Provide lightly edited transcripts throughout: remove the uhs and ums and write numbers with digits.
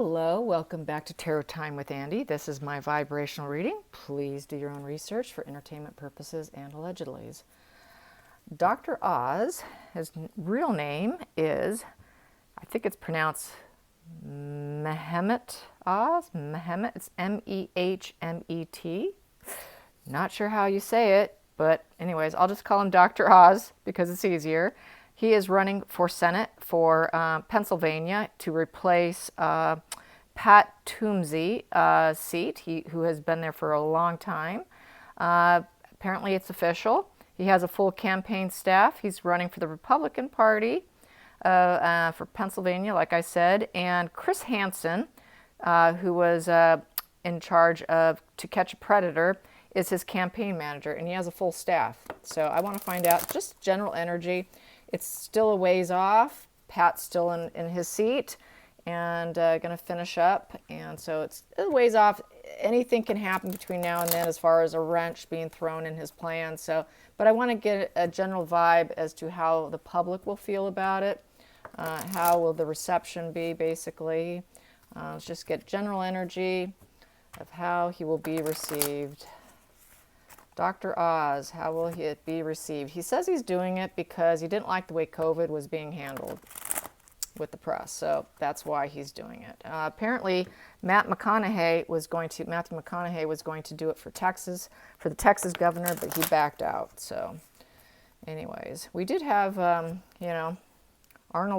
Hello, welcome back to Tarot Time with Andy. This is my vibrational reading. Please do your own research for entertainment purposes and allegedlys. Dr. Oz, his real name is, I think it's pronounced Mehmet Oz. Mehmet, it's M-E-H-M-E-T. Not sure how you say it, but anyways, I'll just call him Dr. Oz because it's easier. He is running for Senate for Pennsylvania to replace Pat Toomey's seat, who has been there for a long time. Apparently it's official. He has a full campaign staff. He's running for the Republican Party for Pennsylvania, like I said. And Chris Hansen, who was in charge of To Catch a Predator, is his campaign manager, and he has a full staff. So I want to find out just general energy. It's still a ways off. Pat's still in his seat and going to finish up. And so it's a ways off. Anything can happen between now and then as far as a wrench being thrown in his plan. So, but I want to get a general vibe as to how the public will feel about it. How will the reception be, basically. Let's just get general energy of how he will be received. Dr. Oz, how will it be received? He says he's doing it because he didn't like the way COVID was being handled with the press. So that's why he's doing it. Apparently, Matthew McConaughey was going to do it for Texas, for the Texas governor, but he backed out. So anyways, we did have, Arnold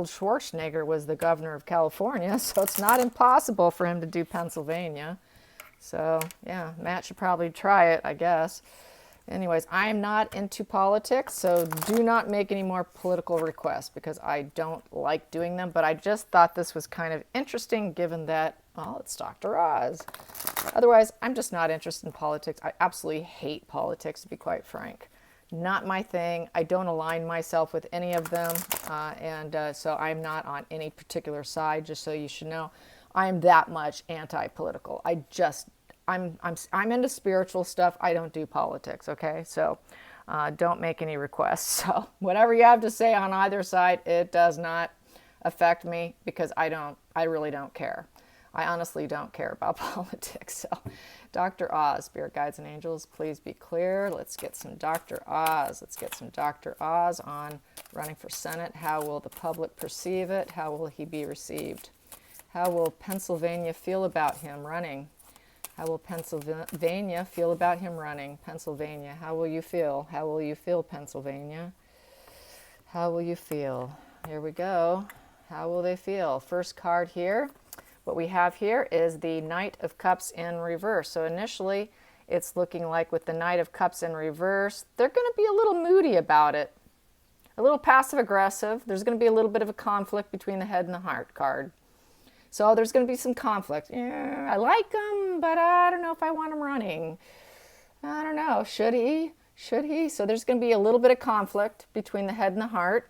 Schwarzenegger was the governor of California, so it's not impossible for him to do Pennsylvania. So, yeah, Matt should probably try it, I guess. Anyways, I am not into politics, so do not make any more political requests because I don't like doing them. But I just thought this was kind of interesting given that, well, it's Dr. Oz. Otherwise, I'm just not interested in politics. I absolutely hate politics, to be quite frank. Not my thing. I don't align myself with any of them. So I'm not on any particular side, just so you should know. I'm that much anti-political. I'm into spiritual stuff. I don't do politics, okay? So don't make any requests. So whatever you have to say on either side, it does not affect me because I really don't care. I honestly don't care about politics. So Dr. Oz, Spirit Guides and Angels, please be clear. Let's get some Dr. Oz. Let's get some Dr. Oz on running for Senate. How will the public perceive it? How will he be received? How will Pennsylvania feel about him running? How will Pennsylvania feel about him running? Pennsylvania, how will you feel? How will you feel, Pennsylvania? How will you feel? Here we go. How will they feel? First card here. What we have here is the Knight of Cups in reverse. So initially, it's looking like with the Knight of Cups in reverse, they're going to be a little moody about it. A little passive-aggressive. There's going to be a little bit of a conflict between the Head and the Heart card. So there's going to be some conflict. Yeah, I like him, but I don't know if I want him running. I don't know. Should he? Should he? So there's going to be a little bit of conflict between the Head and the Heart.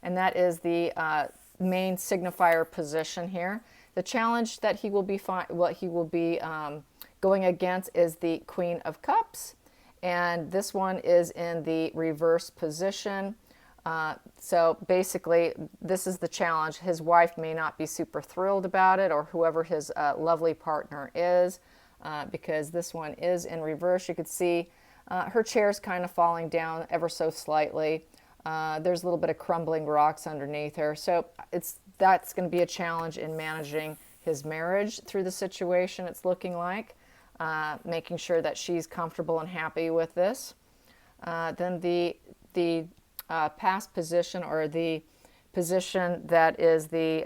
And that is the main signifier position here. The challenge that he will be going against is the Queen of Cups. And this one is in the reverse position. So basically, this is the challenge. His wife may not be super thrilled about it, or whoever his lovely partner is, because this one is in reverse. You could see her chair's kind of falling down ever so slightly. There's a little bit of crumbling rocks underneath her. So that's going to be a challenge in managing his marriage through the situation, it's looking like, making sure that she's comfortable and happy with this. Then the past position, or the position that is the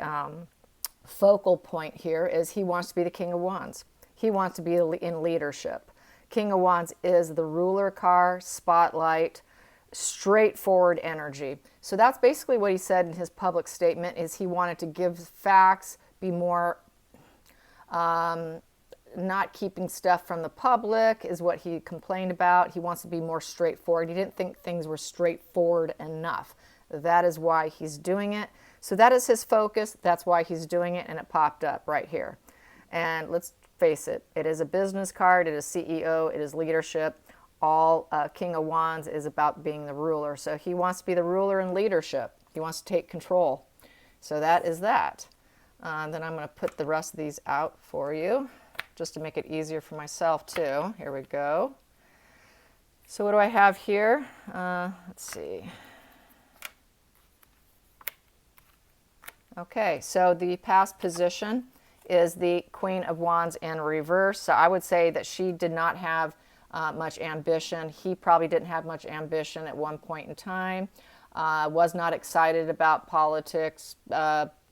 focal point here, is he wants to be the King of Wands. He wants to be in leadership. King of Wands is the ruler card, spotlight, straightforward energy. So that's basically what he said in his public statement, is he wanted to give facts, be more not keeping stuff from the public is what he complained about. He wants to be more straightforward. He didn't think things were straightforward enough. That is why he's doing it. So that is his focus. That's why he's doing it, and it popped up right here. And let's face it, it is a business card. It is CEO. It is leadership. All King of Wands is about being the ruler. So he wants to be the ruler in leadership. He wants to take control. So that is that. Then I'm going to put the rest of these out for you, just to make it easier for myself too. Here we go. So what do I have here? Let's see. Okay, so the past position is the Queen of Wands in reverse. So I would say that she did not have much ambition. He probably didn't have much ambition at one point in time. Was not excited about politics.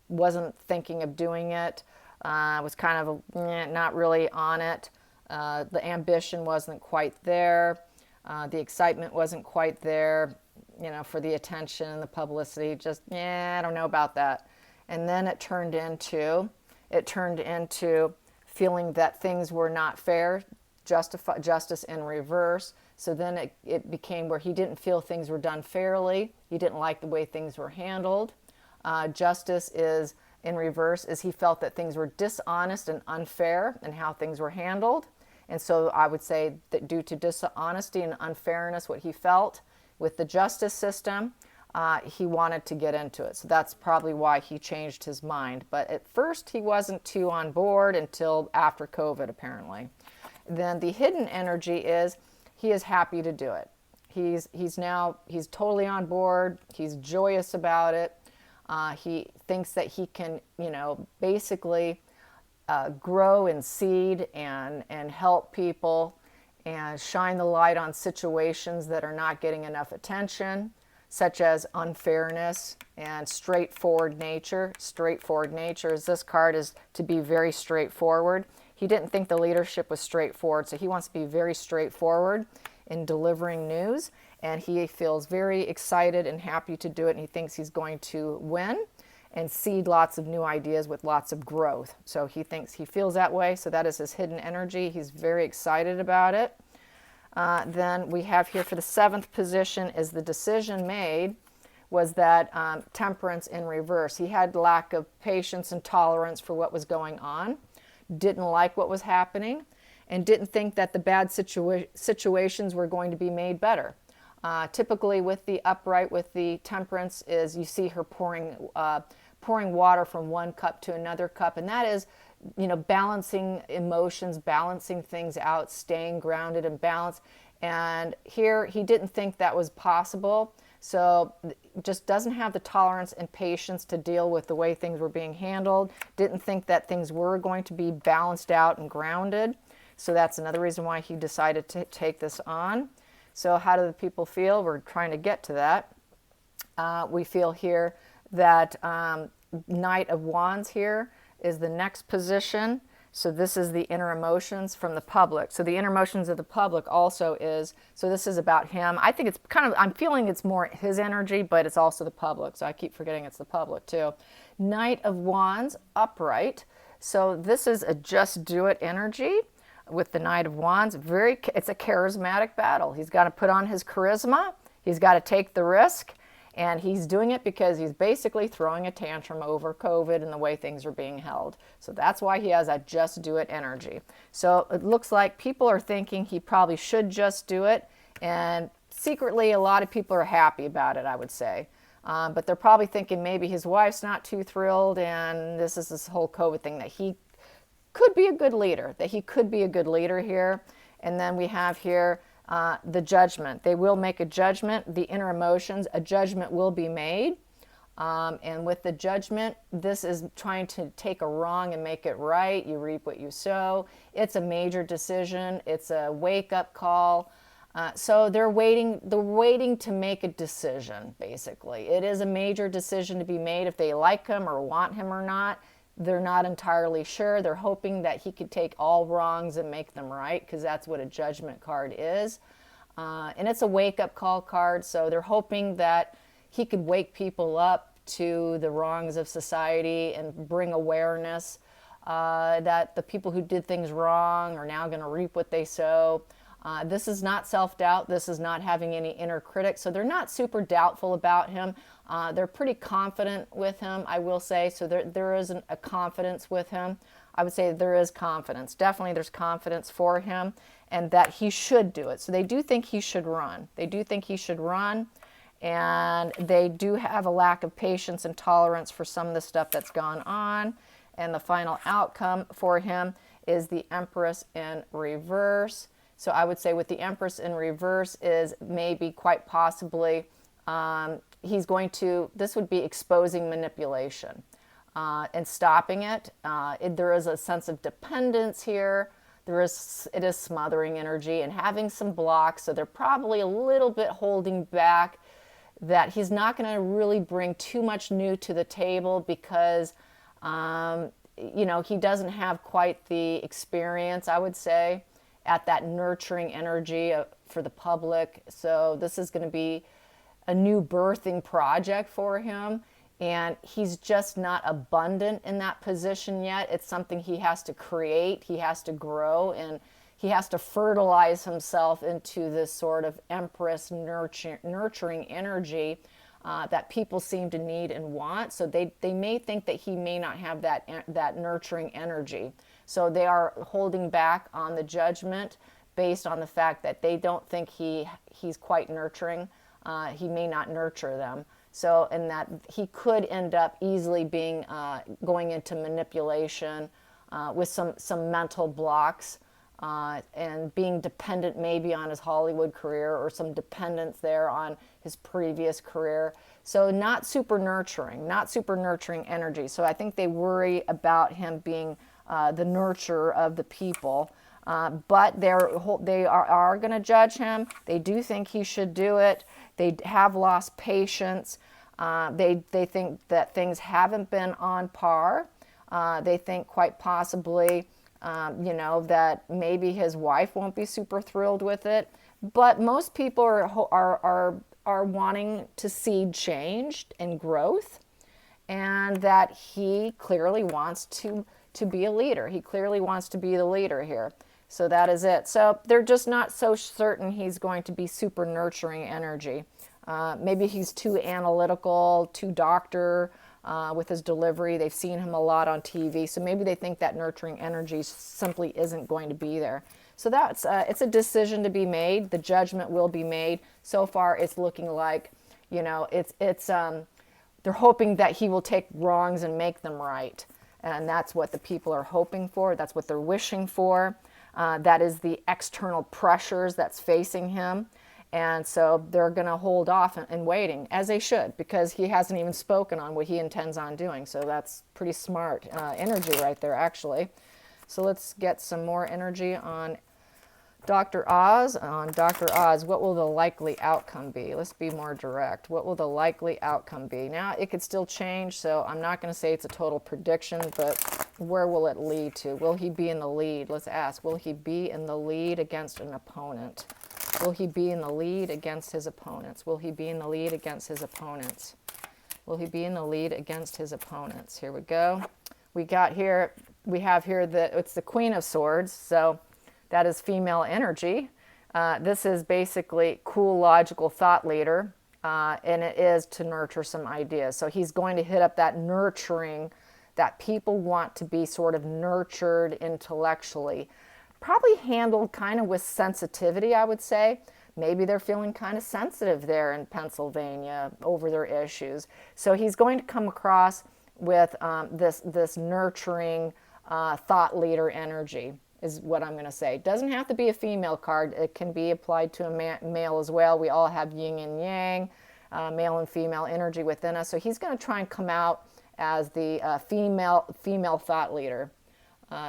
Wasn't thinking of doing it. Was kind of not really on it. The ambition wasn't quite there. The excitement wasn't quite there, for the attention and the publicity. Just, I don't know about that. And then it turned into feeling that things were not fair, justice in reverse. So then it became where he didn't feel things were done fairly. He didn't like the way things were handled. Justice is in reverse, is he felt that things were dishonest and unfair in how things were handled. And so I would say that due to dishonesty and unfairness, what he felt with the justice system, he wanted to get into it. So that's probably why he changed his mind. But at first, he wasn't too on board until after COVID, apparently. Then the hidden energy is he is happy to do it. He's totally on board. He's joyous about it. He thinks that he can, basically grow and seed and help people and shine the light on situations that are not getting enough attention, such as unfairness and straightforward nature. Straightforward nature is this card is to be very straightforward. He didn't think the leadership was straightforward, so he wants to be very straightforward in delivering news, and he feels very excited and happy to do it, and he thinks he's going to win and seed lots of new ideas with lots of growth. So he feels that way, so that is his hidden energy. He's very excited about it. Then we have here for the 7th position is the decision made was that temperance in reverse. He had lack of patience and tolerance for what was going on, didn't like what was happening, and didn't think that the bad situations were going to be made better. Typically with the upright, with the temperance, is you see her pouring water from one cup to another cup, and that is balancing emotions, balancing things out, staying grounded and balanced. And here he didn't think that was possible, so just doesn't have the tolerance and patience to deal with the way things were being handled, didn't think that things were going to be balanced out and grounded. So that's another reason why he decided to take this on. So how do the people feel? We're trying to get to that. We feel here that Knight of Wands here is the next position. So this is the inner emotions from the public. So the inner emotions of the public also is, so this is about him. I think it's I'm feeling it's more his energy, but it's also the public. So I keep forgetting it's the public too. Knight of Wands, upright. So this is a just do it energy with the Knight of Wands. It's a charismatic battle. He's got to put on his charisma. He's got to take the risk. And he's doing it because he's basically throwing a tantrum over COVID and the way things are being held. So that's why he has that just do it energy. So it looks like people are thinking he probably should just do it. And secretly, a lot of people are happy about it, I would say. But they're probably thinking maybe his wife's not too thrilled, and this whole COVID thing, that he could be a good leader, here. And then we have here the judgment. They will make a judgment, the inner emotions, a judgment will be made. And with the judgment, this is trying to take a wrong and make it right. You reap what you sow. It's a major decision. It's a wake-up call. So they're waiting to make a decision, basically. It is a major decision to be made if they like him or want him or not. They're not entirely sure. They're hoping that he could take all wrongs and make them right, because that's what a judgment card is. And it's a wake-up call card, so they're hoping that he could wake people up to the wrongs of society and bring awareness that the people who did things wrong are now going to reap what they sow. This is not self-doubt. This is not having any inner critic. So they're not super doubtful about him. They're pretty confident with him, I will say. So there is a confidence with him. I would say there is confidence. Definitely there's confidence for him, and that he should do it. So they do think he should run. And they do have a lack of patience and tolerance for some of the stuff that's gone on. And the final outcome for him is the Empress in reverse. So I would say with the Empress in reverse is maybe quite possibly he's going to, this would be exposing manipulation and stopping it. There is a sense of dependence here. It is smothering energy and having some blocks. So they're probably a little bit holding back, that he's not going to really bring too much new to the table because, he doesn't have quite the experience, I would say, at that nurturing energy for the public. So this is going to be a new birthing project for him. And he's just not abundant in that position yet. It's something he has to create, he has to grow, and he has to fertilize himself into this sort of Empress nurturing energy that people seem to need and want. So they may think that he may not have that nurturing energy. So they are holding back on the judgment based on the fact that they don't think he's quite nurturing. He may not nurture them. So, and that he could end up easily being going into manipulation with some mental blocks and being dependent maybe on his Hollywood career or some dependence there on his previous career. So not super nurturing energy. So I think they worry about him being the nurturer of the people. But they are going to judge him. They do think he should do it. They have lost patience. They think that things haven't been on par. They think quite possibly, that maybe his wife won't be super thrilled with it. But most people are wanting to see change and growth, and that he clearly wants to be a leader. He clearly wants to be the leader here. So that is it. So they're just not so certain he's going to be super nurturing energy. Maybe he's too analytical, too doctor with his delivery. They've seen him a lot on TV. So maybe they think that nurturing energy simply isn't going to be there. So that's it's a decision to be made. The judgment will be made. So far, it's looking like, they're hoping that he will take wrongs and make them right. And that's what the people are hoping for. That's what they're wishing for. That is the external pressures that's facing him. And so they're going to hold off and waiting, as they should, because he hasn't even spoken on what he intends on doing. So that's pretty smart energy right there, actually. So let's get some more energy on Dr. Oz. On Dr. Oz, what will the likely outcome be? Let's be more direct. What will the likely outcome be? Now, it could still change, so I'm not going to say it's a total prediction, but where will it lead to? Will he be in the lead? Let's ask, will he be in the lead against an opponent? Will he be in the lead against his opponents? Will he be in the lead against his opponents? Will he be in the lead against his opponents? Here we go. We have here it's the Queen of Swords, so that is female energy. This is basically cool, logical thought leader, and it is to nurture some ideas. So he's going to hit up that nurturing, that people want to be sort of nurtured intellectually. Probably handled kind of with sensitivity, I would say. Maybe they're feeling kind of sensitive there in Pennsylvania over their issues. So he's going to come across with this nurturing thought leader energy, is what I'm going to say. It doesn't have to be a female card. It can be applied to a male as well. We all have yin and yang, male and female energy within us. So he's going to try and come out as the female thought leader.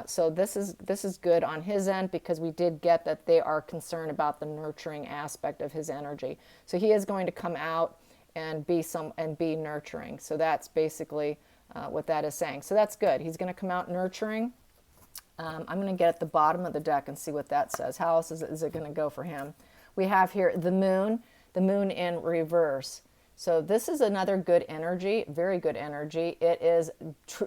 So this is good on his end, because we did get that they are concerned about the nurturing aspect of his energy. So he is going to come out and be nurturing. So that's basically what that is saying. So that's good. He's going to come out nurturing. I'm going to get at the bottom of the deck and see what that says. How else is it going to go for him? We have here the moon in reverse. So this is another good energy, very good energy. It is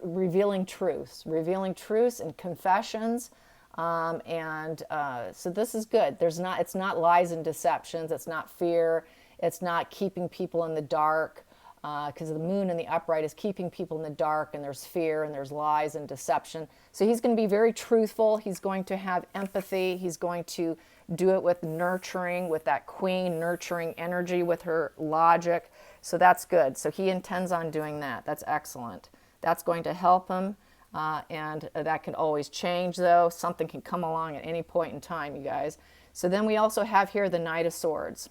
revealing truths and confessions. So this is good. It's not lies and deceptions. It's not fear. It's not keeping people in the dark, because the moon in the upright is keeping people in the dark, and there's fear and there's lies and deception. So he's going to be very truthful. He's going to have empathy. He's going to do it with nurturing, with that queen nurturing energy, with her logic. So that's good. So he intends on doing that. That's excellent. That's going to help him and that can always change, though. Something can come along at any point in time, you guys. So then we also have here the Knight of Swords.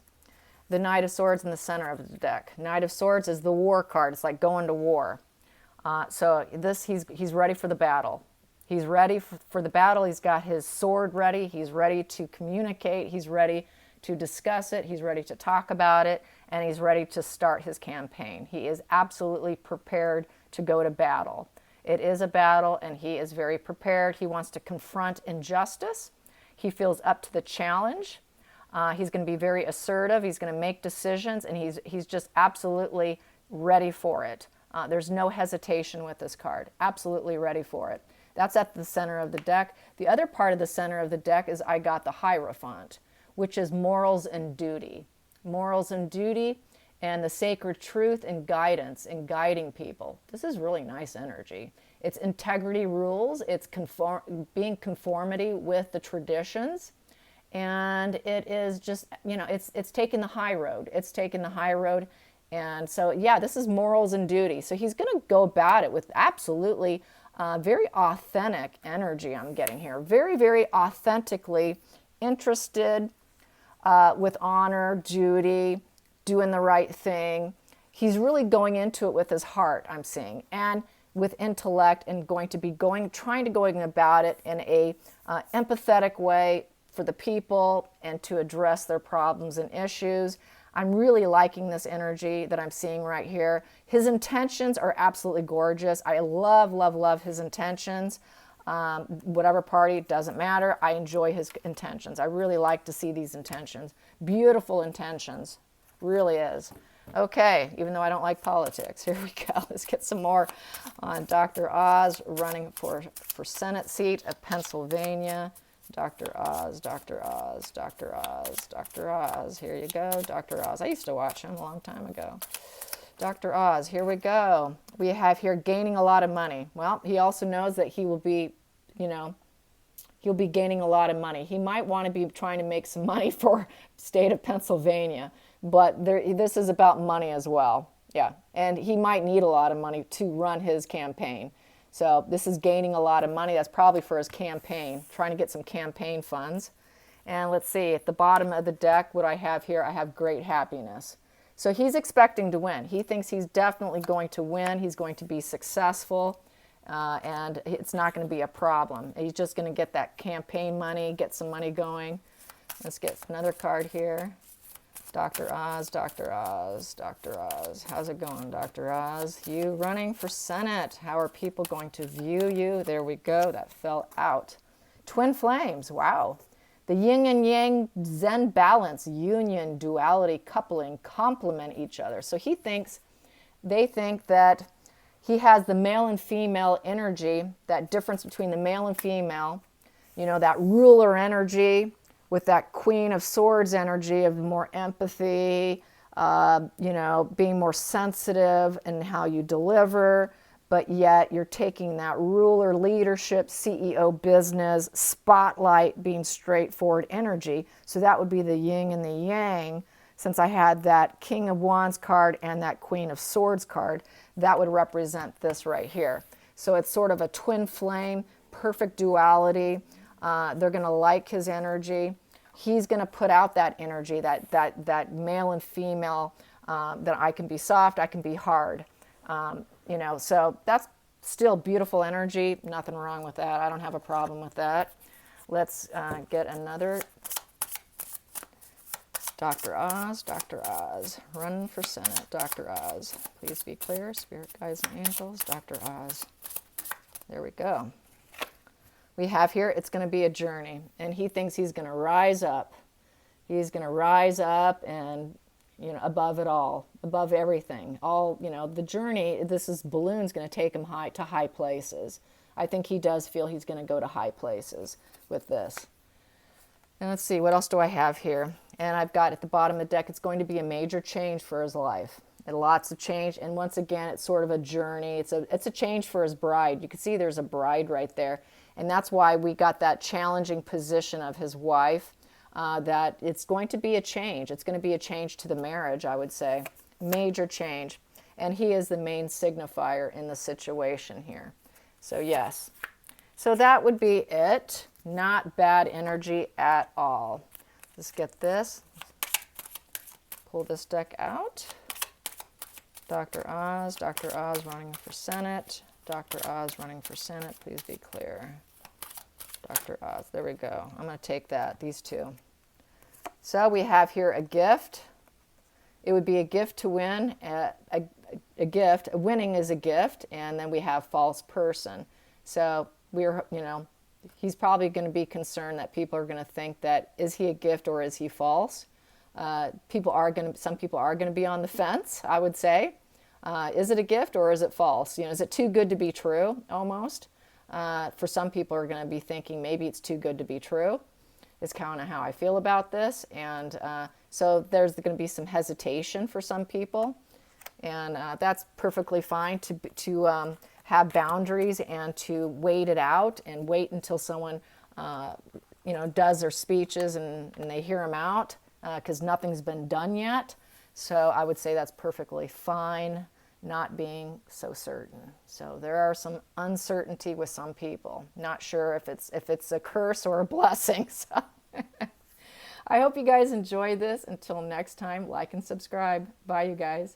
The Knight of Swords in the center of the deck. Knight of Swords is the war card. It's like going to war. So he's ready for the battle. He's ready for the battle. He's got his sword ready. He's ready to communicate. He's ready to discuss it. He's ready to talk about it. And he's ready to start his campaign. He is absolutely prepared to go to battle. It is a battle, and he is very prepared. He wants to confront injustice. He feels up to the challenge. He's going to be very assertive. He's going to make decisions, and he's just absolutely ready for it. There's no hesitation with this card. Absolutely ready for it. That's at the center of the deck. The other part of the center of the deck is I got the Hierophant, which is morals and duty. Morals and duty and the sacred truth and guidance and guiding people. This is really nice energy. It's integrity rules. It's being conformity with the traditions. And it is just, it's taking the high road. It's taking the high road. And so, yeah, this is morals and duty. So he's going to go about it with absolutely very authentic energy I'm getting here. Very, very authentically interested, with honor, duty, doing the right thing. He's really going into it with his heart, I'm seeing, and with intellect, and trying to go about it in a empathetic way for the people and to address their problems and issues. I'm really liking this energy that I'm seeing right here. His intentions are absolutely gorgeous. I love, love, love his intentions. Whatever party, doesn't matter. I enjoy his intentions. I really like to see these intentions. Beautiful intentions. Really is. Okay, even though I don't like politics. Here we go. Let's get some more on Dr. Oz running for Senate seat of Pennsylvania. Dr. Oz, Dr. Oz, Dr. Oz, Dr. Oz. Here you go, Dr. Oz. I used to watch him a long time ago. Dr. Oz, here we go. We have here gaining a lot of money. Well, he also knows that he will be, he'll be gaining a lot of money. He might want to be trying to make some money for state of Pennsylvania, but this is about money as well. Yeah, and he might need a lot of money to run his campaign. So this is gaining a lot of money. That's probably for his campaign, trying to get some campaign funds. And let's see, at the bottom of the deck, what I have here, I have great happiness. So he's expecting to win. He thinks he's definitely going to win. He's going to be successful, and it's not going to be a problem. He's just going to get that campaign money, get some money going. Let's get another card here. Dr. Oz, Dr. Oz, Dr. Oz. How's it going, Dr. Oz? You running for Senate. How are people going to view you? There we go. That fell out. Twin flames. Wow. The yin and yang Zen balance, union, duality, coupling, complement each other. So they think that he has the male and female energy, that difference between the male and female, that ruler energy, with that Queen of Swords energy of more empathy, being more sensitive in how you deliver, but yet you're taking that ruler leadership, CEO business, spotlight, being straightforward energy. So that would be the yin and the yang. Since I had that King of Wands card and that Queen of Swords card, that would represent this right here. So it's sort of a twin flame, perfect duality. They're going to like his energy. He's going to put out that energy, that male and female, that I can be soft, I can be hard. So that's still beautiful energy. Nothing wrong with that. I don't have a problem with that. Let's get another. Dr. Oz, Dr. Oz, run for Senate. Dr. Oz, please be clear. Spirit guides and angels. Dr. Oz. There we go. We have here, it's going to be a journey, and he thinks he's going to rise up. He's going to rise up and, above it all, above everything. All, the journey, balloon's going to take him to high places. I think he does feel he's going to go to high places with this. And let's see, what else do I have here? And I've got at the bottom of the deck, it's going to be a major change for his life. And lots of change. And once again, it's sort of a journey. It's a change for his bride. You can see there's a bride right there. And that's why we got that challenging position of his wife, that it's going to be a change. It's going to be a change to the marriage, I would say. Major change. And he is the main signifier in the situation here. So yes. So that would be it. Not bad energy at all. Let's get this. Pull this deck out. Dr. Oz running for Senate. Dr. Oz running for Senate, please be clear. Dr. Oz, there we go. I'm going to take that, these two. So we have here a gift. It would be a gift to win, a gift. Winning is a gift, and then we have false person. So we're, he's probably going to be concerned that people are going to think that, is he a gift or is he false? Some people are going to be on the fence, I would say. Is it a gift or is it false? Is it too good to be true, almost? For some people are going to be thinking maybe it's too good to be true. Is kind of how I feel about this. And so there's going to be some hesitation for some people. And that's perfectly fine to have boundaries and to wait it out and wait until someone, does their speeches and they hear them out because nothing's been done yet. So I would say that's perfectly fine, not being so certain. So there are some uncertainty with some people. Not sure if it's a curse or a blessing. So I hope you guys enjoyed this. Until next time, like and subscribe. Bye, you guys.